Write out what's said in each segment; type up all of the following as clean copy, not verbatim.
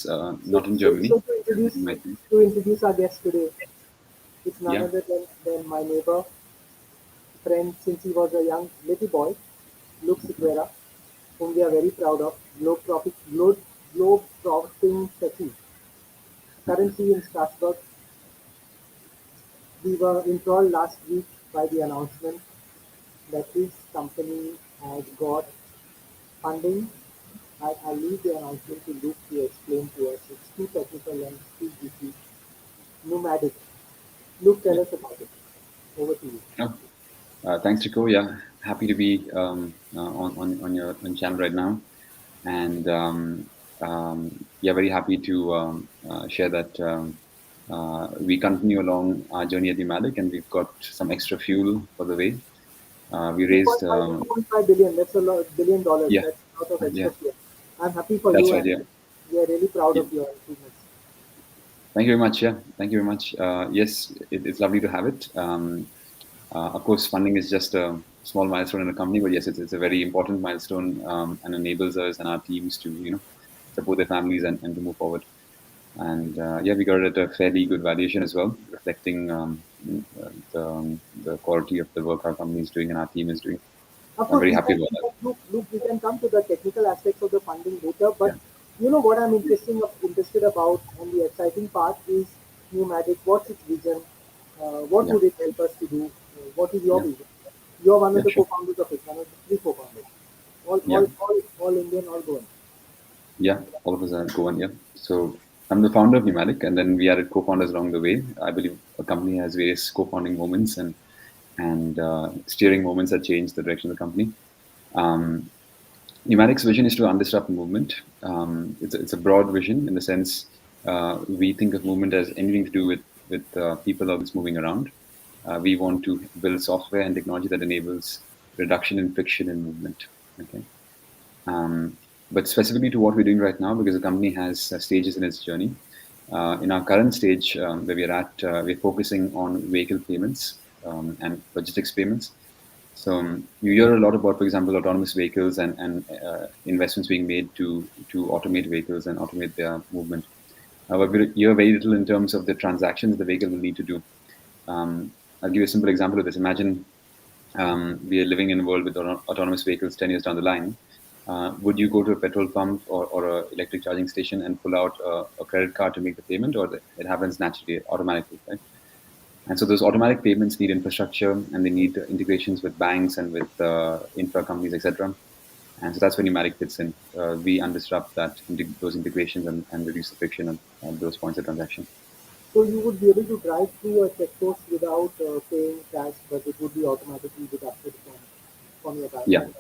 not in Germany. So Might be. to introduce our guest today, it's none Yeah. other than my neighbor, friend since he was a young little boy, Luke Sequeira, whom we are very proud of, globe trotting techie. Currently in Strasbourg, we were enthralled last week by the announcement that his company has got funding. I leave the announcement to Luke to explain to us. It's too technical and too juicy. Numadic. Luke, tell Yeah. us about it. Over to you. Oh, thanks, Rico. Yeah, happy to be on your channel right now, and yeah, very happy to share that we continue along our journey at Numadic, and we've got some extra fuel for the way. We raised, 2.5 billion. That's a lot, billion dollars. yeah, That's a lot of extra yeah, fuel. I'm happy for that's you, right. and Yeah. we are really proud Yeah. of your achievements. Thank you very much. Yeah, thank you very much. Yes, it's lovely to have it. Of course, funding is just a small milestone in a company, but yes, it's a very important milestone and enables us and our teams to support their families and to move forward. And yeah, we got it at a fairly good valuation as well, reflecting the quality of the work our company is doing and our team is doing. Of I'm course, very happy about that. we can come to the technical aspects of the funding later, Yeah, but you know what I'm interested about, and the exciting part is Pneumatic. What's its vision? What yeah, would it help us to do? What is your yeah, vision? You're one of yeah, the sure. co-founders of it, one of the three co-founders. Yeah, All Indian, all Goan. yeah, all of us are going. Yeah. So I'm the founder of Numadic, and then we added co-founders along the way. I believe a company has various co-founding moments and steering moments that change the direction of the company. Um, Pneumatic's vision is to undisrupt movement. It's a broad vision in the sense we think of movement as anything to do with people or goods moving around. We want to build software and technology that enables reduction in friction in movement. Okay. Um, but specifically to what we're doing right now, because the company has stages in its journey. In our current stage where we're at, we're focusing on vehicle payments and logistics payments. So you hear a lot about, for example, autonomous vehicles and investments being made to automate vehicles and automate their movement. However, you hear very little in terms of the transactions the vehicle will need to do. I'll give you a simple example of this. Imagine we are living in a world with autonomous vehicles 10 years down the line. Would you go to a petrol pump or a electric charging station and pull out a credit card to make the payment, or it happens naturally, automatically, right? And so those automatic payments need infrastructure and they need integrations with banks and with infra companies, etc. And so that's where Numadic fits in. We undisrupt those integrations and reduce the friction at those points of transaction. So you would be able to drive through a checkpost without paying cash, but it would be automatically deducted from your bank Yeah, account.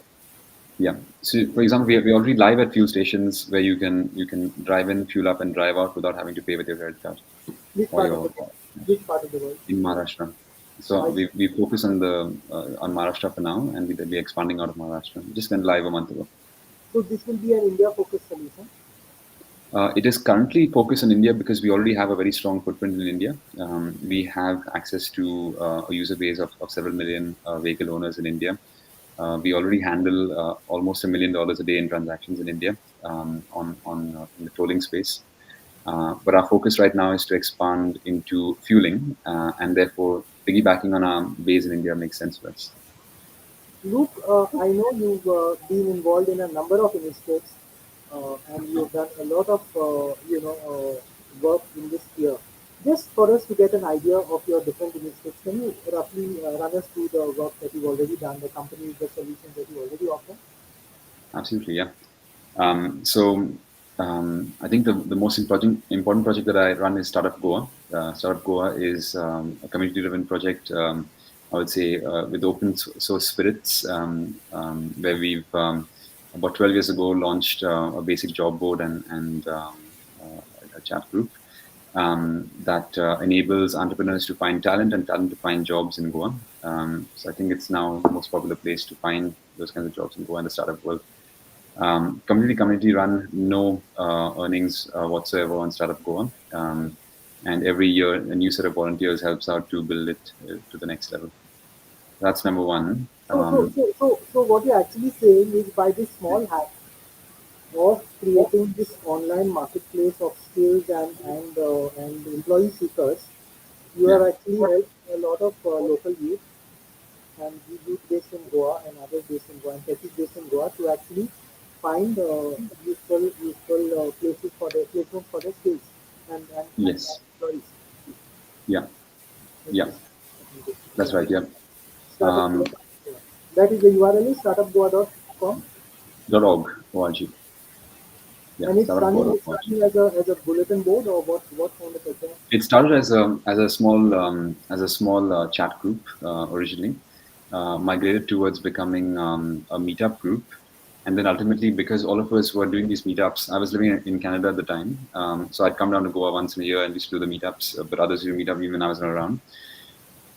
yeah. So for example, we already live at fuel stations where you can drive in, fuel up, and drive out without having to pay with your credit card Which or part of the your world? Which part of the world? in Maharashtra. So I we focus on Maharashtra for now, and we're expanding out of Maharashtra. We just went live a month ago. So this will be an India-focused solution. It is currently focused on India because we already have a very strong footprint in India. We have access to a user base of several million vehicle owners in India. We already handle almost $1 million a day in transactions in India on in the tolling space. But our focus right now is to expand into fueling, and therefore piggybacking on our base in India makes sense for us. Luke, I know you've been involved in a number of initiatives, and you've done a lot of work in this sphere. Just for us to get an idea of your different initiatives, can you roughly run us through the work that you've already done, the companies, the solutions that you already offer? Absolutely, yeah. So I think the most important project that I run is Startup Goa. Startup Goa is a community-driven project. I would say with open source spirits, where we've about 12 years ago launched a basic job board and a chat group that enables entrepreneurs to find talent and talent to find jobs in Goa. So I think it's now the most popular place to find those kinds of jobs in Goa in the startup world. Community run, no earnings whatsoever on Startup Goa. And every year, a new set of volunteers helps out to build it to the next level. That's number one. So what you're actually saying is by this small hack of creating this online marketplace of skills and employee seekers. You Yeah. have actually helped a lot of local youth and the youth based in Goa and others based in Goa and techies based in Goa to actually find useful places for their placement for their skills and Yes. employees. Yeah. Yeah. Okay. Okay. That's Yeah. right. Yeah. Startup Goa. Um, Yeah. That is the URL is startupgoa.com, .org. ORG. Yeah. and it's Startupgo.org. running as a bulletin board or what kind of a thing? It started as a small chat group originally, migrated towards becoming a meetup group, and then ultimately, because all of us were doing these meetups, I was living in Canada at the time, so I'd come down to Goa once in a year and used to do the meetups, but others used to meet up even when I was not around.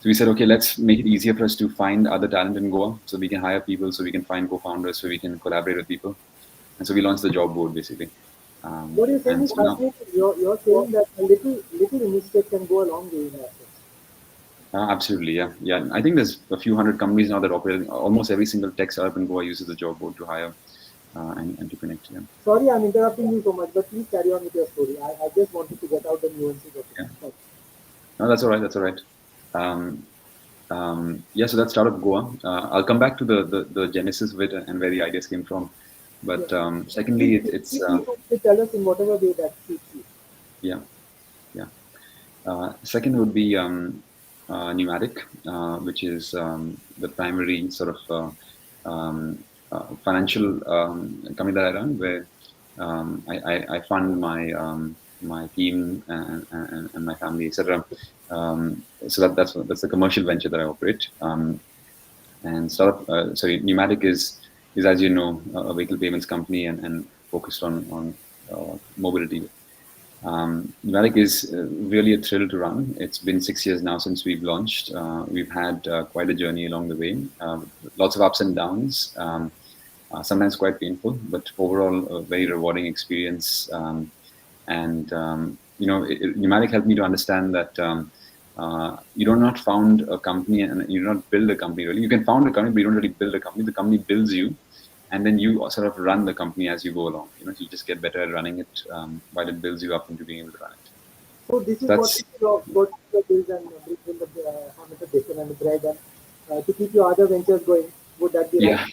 So we said, okay, let's make it easier for us to find other talent in Goa, so we can hire people, so we can find co-founders, so we can collaborate with people, and so we launched the job board basically. What you're saying And is so now, fascinating. You're saying that a little mistake can go a long way in that sense. absolutely, yeah, yeah. I think there's a few hundred companies now that operate. Almost every single tech startup in Goa uses the job board to hire and to connect. Yeah, Sorry, I'm interrupting you so much, but please carry on with your story. I just wanted to get out the nuances of it. yeah. Thanks. No, that's all right. That's all right. Um, yeah, so that's Startup Goa. I'll come back to the genesis of it and where the ideas came from. Yeah. But secondly, it's Feel free to tell us in whatever way that suits you. yeah, yeah. Second would be Numadic, which is the primary sort of financial company that I run, where I fund my team and my family, etc. So that's the commercial venture that I operate. And Numadic is, as you know, a vehicle payments company and focused on mobility. Numadic is really a thrill to run. It's been 6 years now since we've launched. We've had quite a journey along the way, lots of ups and downs, sometimes quite painful, but overall a very rewarding experience. Numadic helped me to understand that you do not found a company and you do not build a company really. You can found a company, but you don't really build a company. The company builds you, and then you sort of run the company as you go along. So you just get better at running it while it builds you up into being able to run it. So this So is what that's what your bills and bring the ham and the bacon and the bread and to keep your other ventures going. Would that be right? yeah,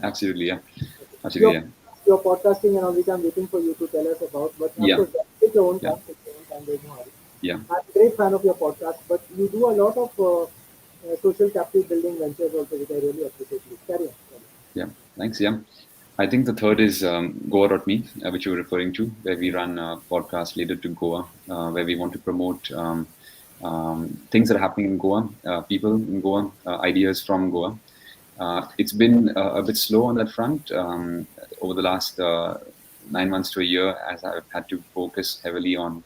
absolutely, yeah, Your absolutely, yeah, your podcasting and all which I'm waiting for you to tell us about. But of yeah, course, take your own yeah, time. Take your own time. There's no hurry. yeah, I'm a great fan of your podcast, but you do a lot of social capital building ventures also, which I really appreciate. Please carry on. Carry on. yeah. Thanks, yeah. I think the third is Goa.me, which you were referring to, where we run a podcast related to Goa, where we want to promote things that are happening in Goa, people in Goa, ideas from Goa. It's been a bit slow on that front over the last 9 months to a year, as I've had to focus heavily on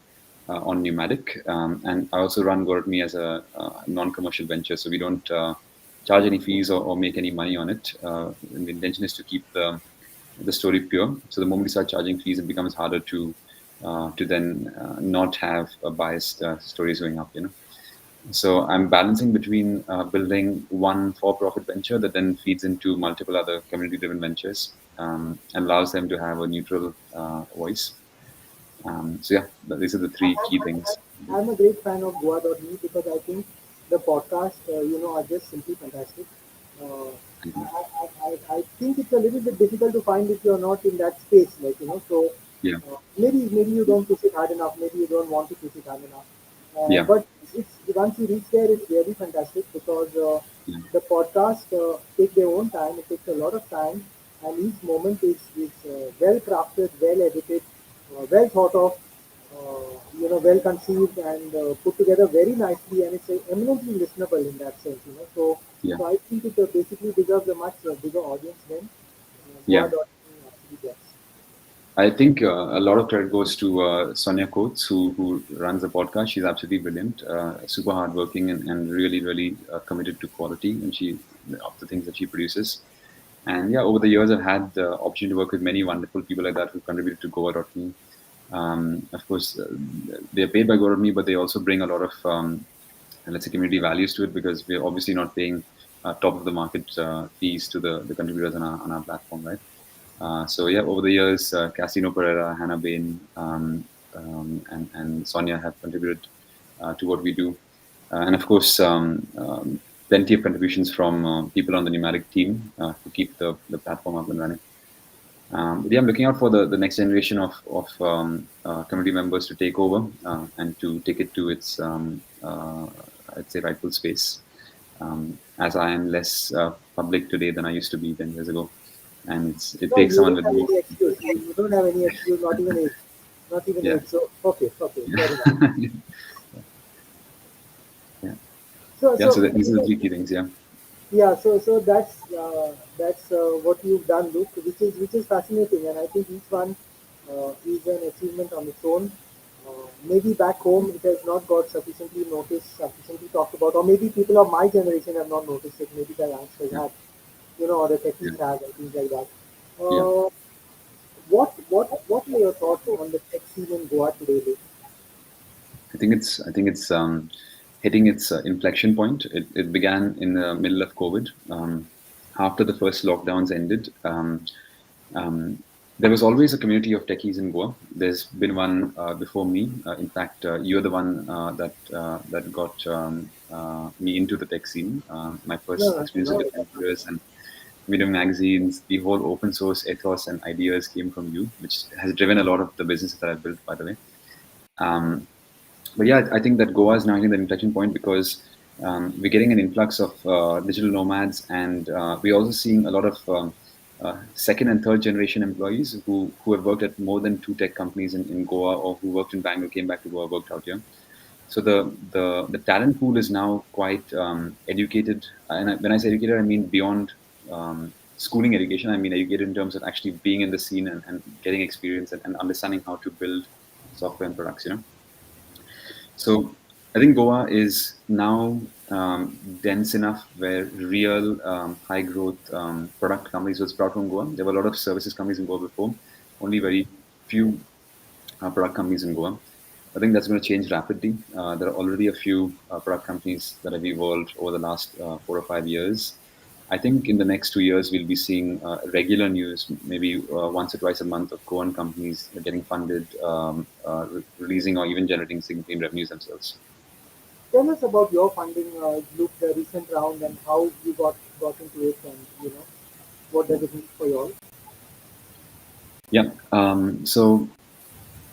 Numadic, and I also run Goa.me as a non-commercial venture, so we don't charge any fees or make any money on it. And the intention is to keep the story pure. So the moment we start charging fees, it becomes harder to then not have a biased stories going up. So I'm balancing between building one for-profit venture that then feeds into multiple other community-driven ventures and allows them to have a neutral voice. So yeah, these are the three key things. I'm a great fan of Goa.me because I think the podcast, are just simply fantastic. Uh, Mhm. I think it's a little bit difficult to find if you're not in that space, So Yeah, maybe you don't push it hard enough. Maybe you don't want to push it hard enough. yeah, But it's once you reach there, it's really fantastic because yeah, the podcast take their own time. It takes a lot of time, and each moment is well crafted, well edited, well thought of, well conceived and put together very nicely, and it's eminently listenable in that sense. yeah, So I think it basically deserves a much bigger audience than yeah. Goa.me actually gets. I think a lot of credit goes to Sonia Coates, who runs the podcast. She's absolutely brilliant, super hardworking, and really, really committed to quality and of the things that she produces. And yeah, over the years, I've had the opportunity to work with many wonderful people like that who contributed to Goa.me. Of course, they're paid by Goa.me, but they also bring a lot of, let's say, community values to it because we're obviously not paying top of the market fees to the contributors on our platform, right? So yeah, over the years, Casino Pereira, Hannah Bain, and Sonia have contributed to what we do, and of course, plenty of contributions from people on the Numadic team to keep the platform up and running. But yeah, I'm looking out for the next generation of community members to take over and to take it to its, I'd say, rightful space. As I am less public today than I used to be 10 years ago, and it No, takes you someone don't with have more. any excuse. You don't have any excuse, not even age. Not even Yeah. age. So, okay, okay, fair enough. Yeah. So, Yeah. So so, these are the three key things. Yeah. yeah, so that's what you've done, Luke, which is fascinating, and I think each one is an achievement on its own. Maybe back home it has not got sufficiently noticed, sufficiently talked about, or maybe people of my generation have not noticed it. Maybe the youngsters Yeah. have, or the Yeah. techies have, and things like that. Yeah. Uh, what are your thoughts on the tech scene in Goa today, Luke? I think it's hitting its inflection point. It began in the middle of COVID. After the first lockdowns ended, um, there was always a community of techies in Goa. There's been one before me. In fact, you're the one that got me into the tech scene. My first No, experience no, with computers and reading magazines, the whole open source ethos and ideas came from you, which has driven a lot of the business that I've built, by the way. Um, but yeah, I think that Goa is now hitting the inflection point because we're getting an influx of digital nomads, and we're also seeing a lot of second and third generation employees who have worked at more than two tech companies in Goa, or who worked in Bangalore, came back to Goa, worked out here. So the talent pool is now quite educated, and when I say educated, I mean beyond schooling education. I mean educated in terms of actually being in the scene and getting experience and understanding how to build software and products. So I think Goa is now dense enough where real high growth product companies will sprout from Goa. There were a lot of services companies in Goa before, only very few product companies in Goa. I think that's going to change rapidly. There are already a few product companies that have evolved over the last 4 or 5 years. I think in the next 2 years, we'll be seeing regular news, maybe once or twice a month, of Goan companies getting funded, releasing, or even generating significant revenues themselves. tell us about your funding, Luke, the recent round, and how you got into it, and what does it mean for you all? Yeah. So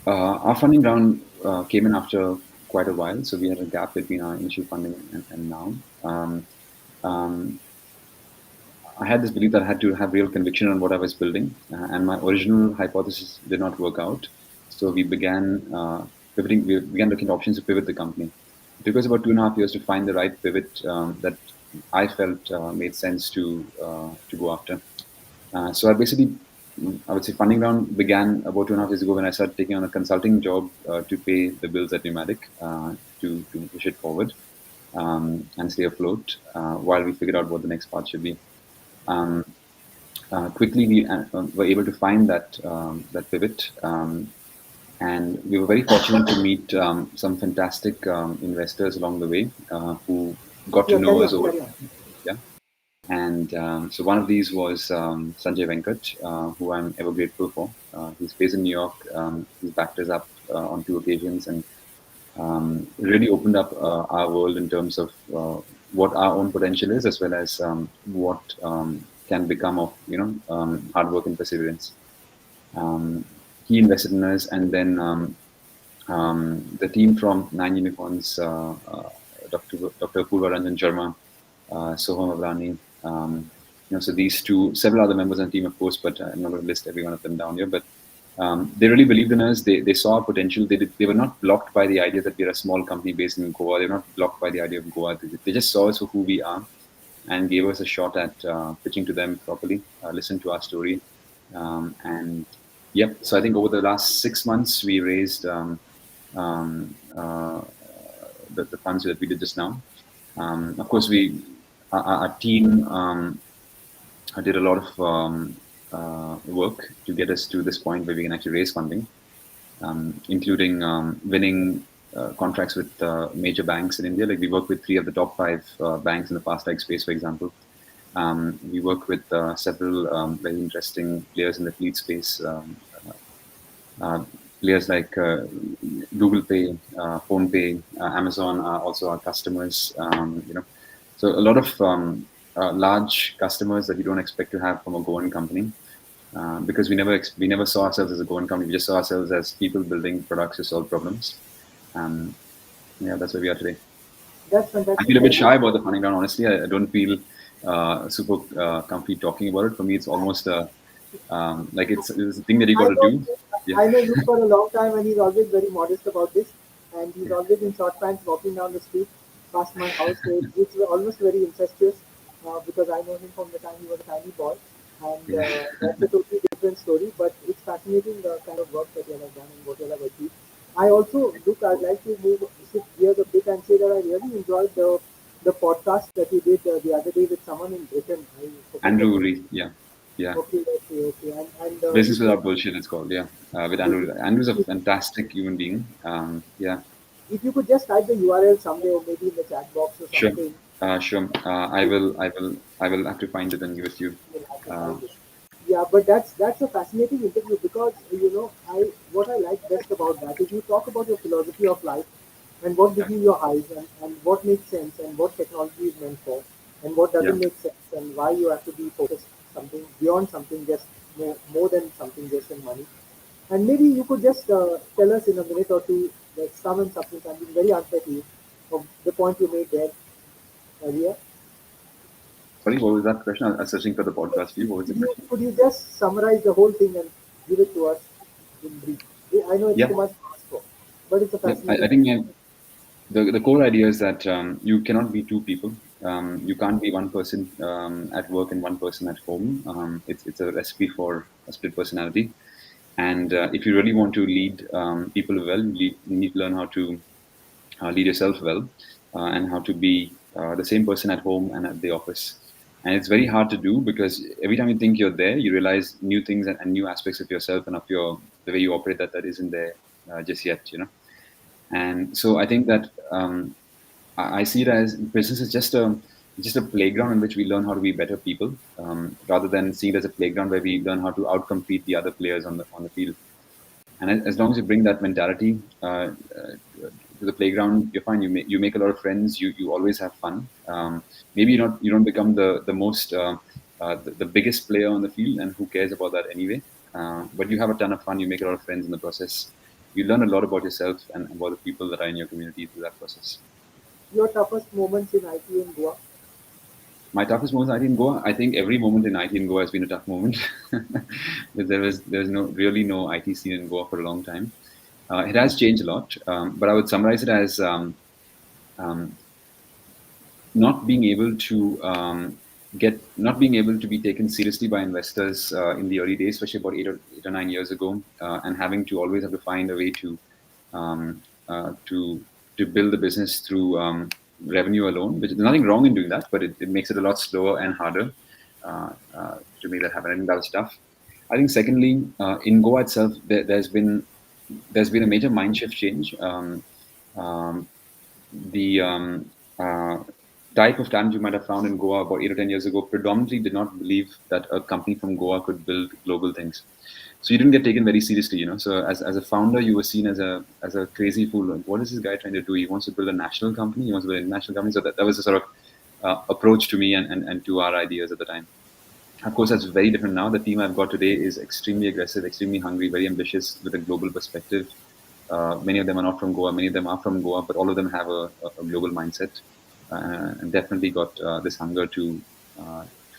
our funding round came in after quite a while. So we had a gap between our initial funding and now. Um, I had this belief that I had to have real conviction on what I was building, and my original hypothesis did not work out. So we began pivoting. We began looking at options to pivot the company. It took us about 2.5 years to find the right pivot that I felt made sense to go after. So I basically, I would say, funding round began about 2.5 years ago when I started taking on a consulting job to pay the bills at Numadic, to push it forward and stay afloat while we figured out what the next path should be. Um, Quickly, we were able to find that pivot, and we were very fortunate to meet some fantastic investors along the way who got to Yeah, know carry us on, over carry on. time. Yeah. And so one of these was Sanjay Venkat, who I'm ever grateful for. He's based in New York. He's backed us up on two occasions, and really opened up our world in terms of what our own potential is, as well as what can become of hard work and perseverance. He invested in us, and then the team from Nine Unicorns, Dr. Purva Ranjan Sharma, Soham Avrani. So these two, several other members on the team, of course, but I'm not going to list every one of them down here. But they really believed in us. They saw our potential. They were not blocked by the idea that we're a small company based in Goa. They were not blocked by the idea of Goa. They just saw us for who we are and gave us a shot at pitching to them properly, listened to our story. And yep, so I think over the last 6 months, we raised um, uh, the funds that we did just now. Of course, our team did a lot of work to get us to this point where we can actually raise funding, including winning contracts with major banks in India. Like we work with three of the top five banks in the fast tech space, for example. We work with several very interesting players in the fleet space. Uh, Players like Google Pay, Phone Pay, Amazon are also our customers. So a lot of large customers that you don't expect to have from a Goan company, because we never saw ourselves as a Goan company. We just saw ourselves as people building products to solve problems. Um, yeah, that's where we are today. That's I fantastic. feel a bit shy about the funding round. Honestly, I don't feel super comfy talking about it. For me, it's almost like it's a thing that you got I to know, do. Yeah. I know Luke for a long time, and he's always very modest about this. And he's always in short pants walking down the street past my house. So it's almost very incestuous because I know him from the time he was a tiny boy. And Yeah. that's a totally different story. But it's fascinating the kind of work that you have done and what you have achieved. I also, Luke, I'd like to shift gears a bit and say that I really enjoyed the podcast that you did the other day with someone in Britain. I forget the Andrew name. Reed. Yeah. Yeah. Okay, okay, okay. And Business if you without bullshit, it's called. Yeah. With if, Andrew. Andrew's a if, fantastic human being. Yeah. if you could just type the URL someday or maybe in the chat box or Sure. something, Sure. I it, will. I will. I will have to find it and give it to you. you'll have to Uh, find it. Yeah, but that's a fascinating interview because I what I like best about that is you talk about your philosophy of life and what yeah. gives you your highs and what makes sense and what technology is meant for and what Yeah. doesn't make sense and why you have to be focused something beyond something just more than something just in money. And maybe you could just tell us in a minute or two the sum and substance. I'm being very unfair to you of the point you made there earlier. Sorry, what was that question? I was searching for the podcast view. What was the question? Could you just summarize the whole thing and give it to us in brief? I know it's Yeah. too much to ask for, but it's a Yeah. I fascinating think topic. the core idea is that you cannot be two people. You can't be one person at work and one person at home. It's a recipe for a split personality. And if you really want to lead people well, you need to learn how to lead yourself well, and how to be the same person at home and at the office. And it's very hard to do because every time you think you're there, you realize new things and new aspects of yourself and of the way you operate that isn't there just yet. And so I think that I see it as business is just a playground in which we learn how to be better people, rather than see it as a playground where we learn how to outcompete the other players on the field. And as long as you bring that mentality to the playground, you're fine. You make a lot of friends. You always have fun. Maybe you don't become the most the biggest player on the field, and who cares about that anyway. But you have a ton of fun. You make a lot of friends in the process. You learn a lot about yourself and about the people that are in your community through that process. Your toughest moments in IT in Goa. My toughest moments in IT in Goa, I think every moment in IT in Goa has been a tough moment. Because there's no IT scene in Goa for a long time. It has changed a lot, but I would summarize it as um, not being able to not being able to be taken seriously by investors in the early days, especially about 8 or 9 years ago, and having to always have to find a way um, to build the business through revenue alone. Which there's nothing wrong in doing that, but it makes it a lot slower and harder to make that happen. I think that was tough. I think secondly, in Goa itself, there's been a major mind shift change. Um, the type of talent you might have found in Goa about 8 or 10 years ago predominantly did not believe that a company from Goa could build global things. So you didn't get taken very seriously. So as a founder, you were seen as a crazy fool. Like, what is this guy trying to do? He wants to build a national company. He wants to build an international company. So that was a sort of approach to me and to our ideas at the time. Of course, that's very different now. The team I've got today is extremely aggressive, extremely hungry, very ambitious with a global perspective. Many of them are not from Goa, many of them are from Goa, but all of them have a global mindset, and definitely got this hunger to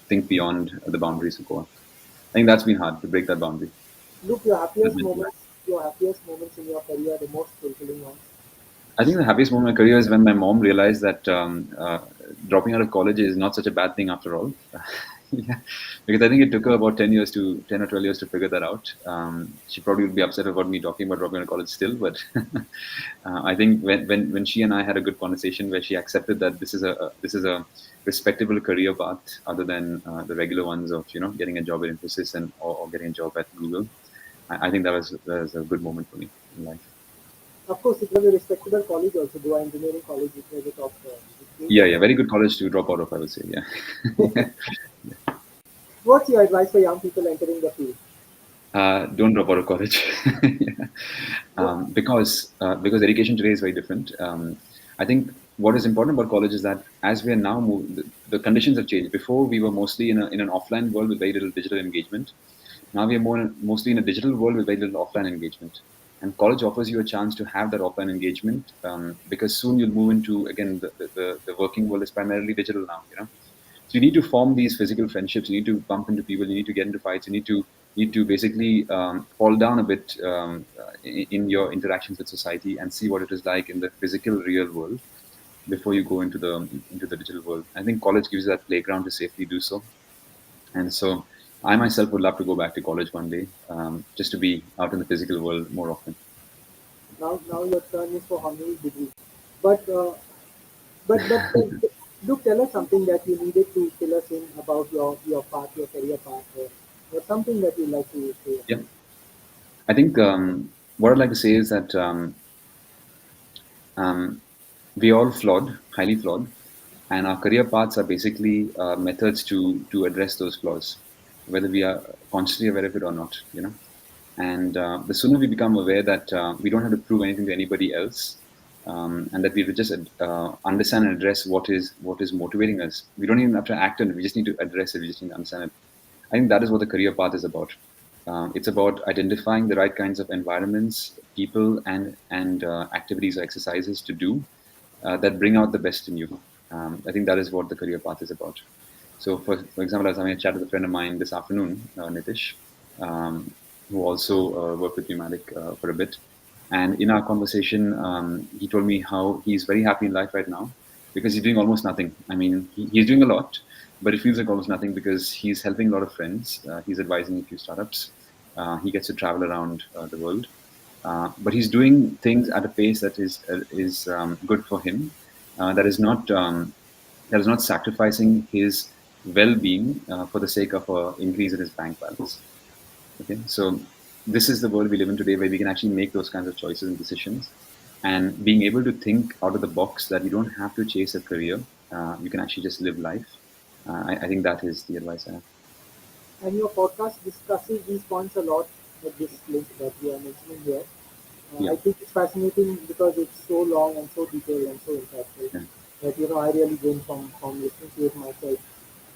think beyond the boundaries of Goa. I think that's been hard to break that boundary. Look, your happiest moments in your career, the most fulfilling ones. I think the happiest moment in my career is when my mom realized that dropping out of college is not such a bad thing after all. Yeah, because I think it took her about 10 or 12 years to figure that out. She probably would be upset about me talking about dropping out of college still, but I think when she and I had a good conversation where she accepted that this is a respectable career path other than the regular ones of getting a job at Infosys or getting a job at Google. I think that was a good moment for me in life. Of course, it was a respectable college also, Goa Engineering College. It was a top, great Yeah, top. yeah, very good college to drop out of, I would say. Yeah. What's your advice for young people entering the field? Don't drop out of college. Yeah. Because education today is very different. I think what is important about college is that as we are now the conditions have changed. Before we were mostly in an offline world with very little digital engagement. Now we are mostly in a digital world with very little offline engagement. And college offers you a chance to have that offline engagement because soon you'll move into again the working world is primarily digital now. So you need to form these physical friendships. You need to bump into people. You need to get into fights. You need to basically fall down a bit in your interactions with society and see what it is like in the physical real world before you go into the digital world. I think college gives you that playground to safely do so. And so I myself would love to go back to college one day, just to be out in the physical world more often. Now your turn is for honors degree. But do tell us something that you needed to fill us in about your path, your career path, or something that you like to say. Yeah, I think what I'd like to say is that um, we all flawed, highly flawed, and our career paths are basically methods to address those flaws, whether we are consciously aware of it or not. And the sooner we become aware that we don't have to prove anything to anybody else, and that we will just understand and address what is motivating us. We don't even have to act on it. We just need to address it. We just need to understand it. I think that is what the career path is about. It's about identifying the right kinds of environments, people, and activities or exercises to do that bring out the best in you. I think that is what the career path is about. So, for example, I was having a chat with a friend of mine this afternoon, Nitish, um, who also worked with Numadic for a bit. And in our conversation, he told me how he's very happy in life right now because he's doing almost nothing. I mean, he's doing a lot, but it feels like almost nothing because he's helping a lot of friends. He's advising a few startups. He gets to travel around the world, but he's doing things at a pace that is good for him. That is not sacrificing his well-being for the sake of an increase in his bank balance. Okay, so this is the world we live in today, where we can actually make those kinds of choices and decisions, and being able to think out of the box that you don't have to chase a career, you can actually just live life. I think that is the advice I have. And your podcast discusses these points a lot at this link that we are mentioning here. Yeah, I think it's fascinating because it's so long and so detailed and so impactful yeah, that I really gain from listening to it myself.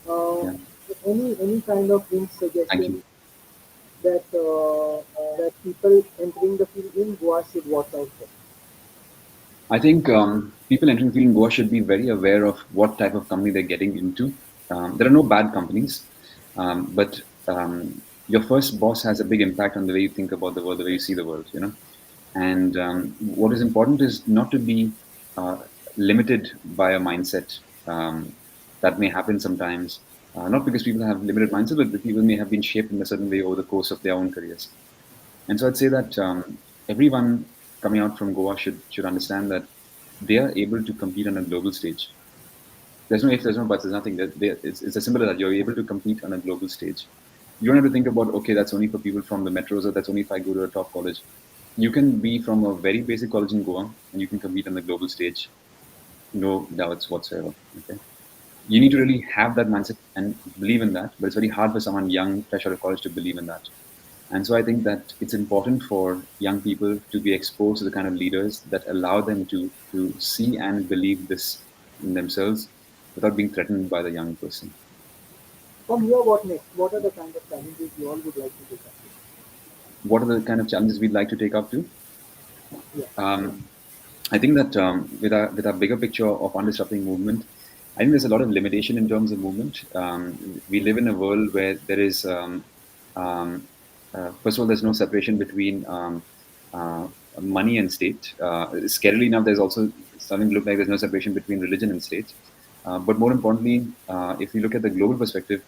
Uh, yeah. any kind of hint Thank you. suggestion that that people entering the field in Goa should watch out for? I think people entering the field in Goa should be very aware of what type of company they're getting into. There are no bad companies, but your first boss has a big impact on the way you think about the world, the way you see the world. And what is important is not to be uh, limited by a mindset that may happen sometimes. Not because people have limited mindset, but because people may have been shaped in a certain way over the course of their own careers. And so I'd say that everyone coming out from Goa should understand that they are able to compete on a global stage. There's no if, there's no buts, there's nothing. It's as simple as that. You're able to compete on a global stage. You don't have to think about, okay, that's only for people from the metros, or that's only if I go to a top college. You can be from a very basic college in Goa and you can compete on the global stage, no doubts whatsoever. Okay. You need to really have that mindset and believe in that, but it's very hard for someone young, fresh out of college to believe in that. And so I think that it's important for young people to be exposed to the kind of leaders that allow them to see and believe this in themselves without being threatened by the young person. From here, what next? What are the kind of challenges you all would like to take up? What are the kind of challenges we'd like to take up to? Yeah. Um, I think that with our bigger picture of undisrupting movement, I think there's a lot of limitation in terms of movement. We live in a world where there is, um, first of all, there's no separation between money and state. Scarily enough, there's also starting to look like there's no separation between religion and state. But more importantly, if you look at the global perspective,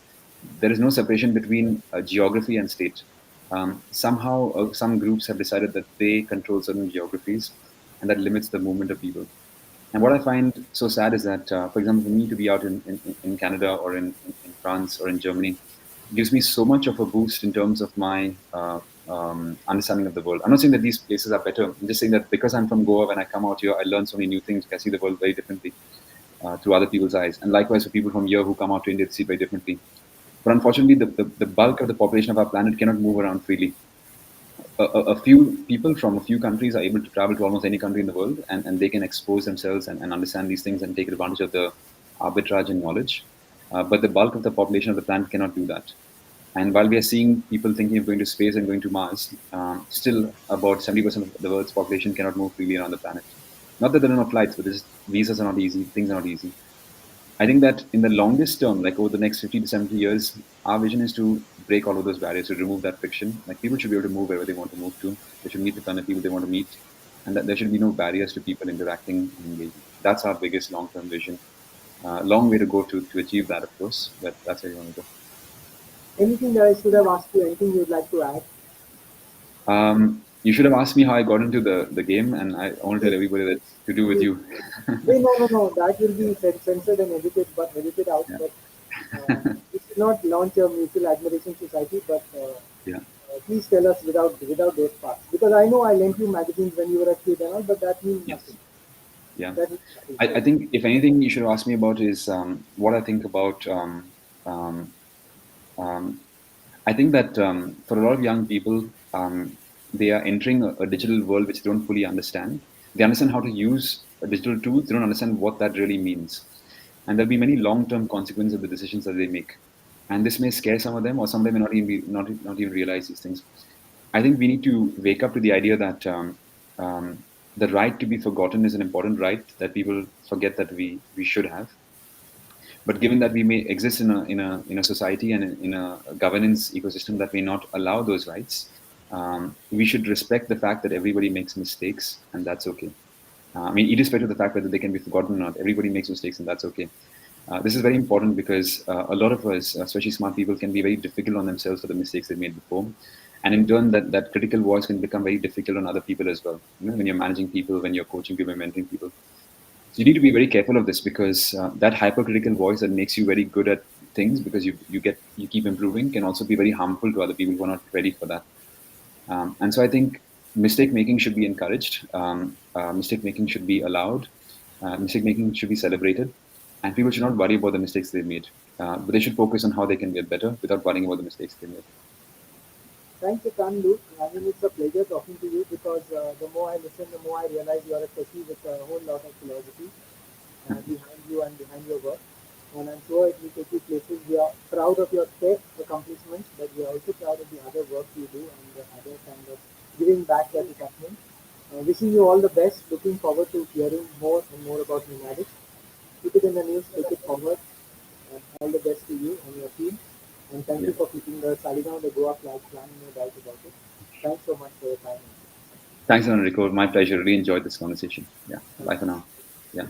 there is no separation between geography and state. Somehow, some groups have decided that they control certain geographies, and that limits the movement of people. And what I find so sad is that, for example, for me to be out in Canada or in France or in Germany gives me so much of a boost in terms of my understanding of the world. I'm not saying that these places are better. I'm just saying that because I'm from Goa, when I come out here, I learn so many new things. I see the world very differently through other people's eyes. And likewise for people from here who come out to India, they see it very differently. But unfortunately, the bulk of the population of our planet cannot move around freely. A few people from a few countries are able to travel to almost any country in the world, and they can expose themselves and understand these things and take advantage of the arbitrage and knowledge. But the bulk of the population of the planet cannot do that. And while we are seeing people thinking of going to space and going to Mars, still about 70% of the world's population cannot move freely around the planet. Not that there are no flights, but visas are not easy, things are not easy. I think that in the longest term, like over the next 50 to 70 years, our vision is to break all of those barriers, to remove that friction. Like people should be able to move wherever they want to move to. They should meet the kind of people they want to meet. And that there should be no barriers to people interacting and engaging. That's our biggest long-term vision. Long way to go to achieve that, of course, but that's where we want to go. Anything that I should have asked you? Anything you'd like to add? You should have asked me how I got into the game, and I want to tell everybody that's to do with Hey, you. no. That will be censored and edited out. Yeah, But we should not launch a mutual admiration society. But yeah, please tell us without those parts, because I know I lent you magazines when you were a kid and all, but that means yes, nothing. yeah. That means nothing. I think if anything, you should ask me about is what I think about. Um, um, I think that for a lot of young people, they are entering a digital world which they don't fully understand. They understand how to use a digital tools. They don't understand what that really means, and there'll be many long-term consequences of the decisions that they make. And this may scare some of them, or some of them may not even realize these things. I think we need to wake up to the idea that the right to be forgotten is an important right that people forget that we should have. But given that we may exist in a society and in a governance ecosystem that may not allow those rights, we should respect the fact that everybody makes mistakes, and that's okay. I mean, irrespective of the fact whether they can be forgotten or not, everybody makes mistakes, and that's okay. This is very important because a lot of us, especially smart people, can be very difficult on themselves for the mistakes they made before. And in turn, that critical voice can become very difficult on other people as well. You know, when you're managing people, when you're coaching people, mentoring people. So you need to be very careful of this because that hypercritical voice that makes you very good at things because you keep improving can also be very harmful to other people who are not ready for that. And so I think mistake making should be encouraged. Mistake making should be allowed. Mistake making should be celebrated, and people should not worry about the mistakes they made. But they should focus on how they can get better without worrying about the mistakes they made. Thank you, Khan Luke. I mean, it's a pleasure talking to you because the more I listen, the more I realize you are a techie with a whole lot of philosophy behind you and behind your work. And I'm sure it will take you places. We are proud of your tech accomplishments, but we are also proud of the other work you do and the other kind of giving back that is happening. Wishing you all the best. Looking forward to hearing more and more about Numadic. Keep it in the news, take it forward. All the best to you and your team. And thank Yeah. you for keeping the Saligao, the Goa flag flying, no doubt about it. Thanks so much for your time. Thanks, Enrico. My pleasure. Really enjoyed this conversation. Yeah. Bye for now. Yeah.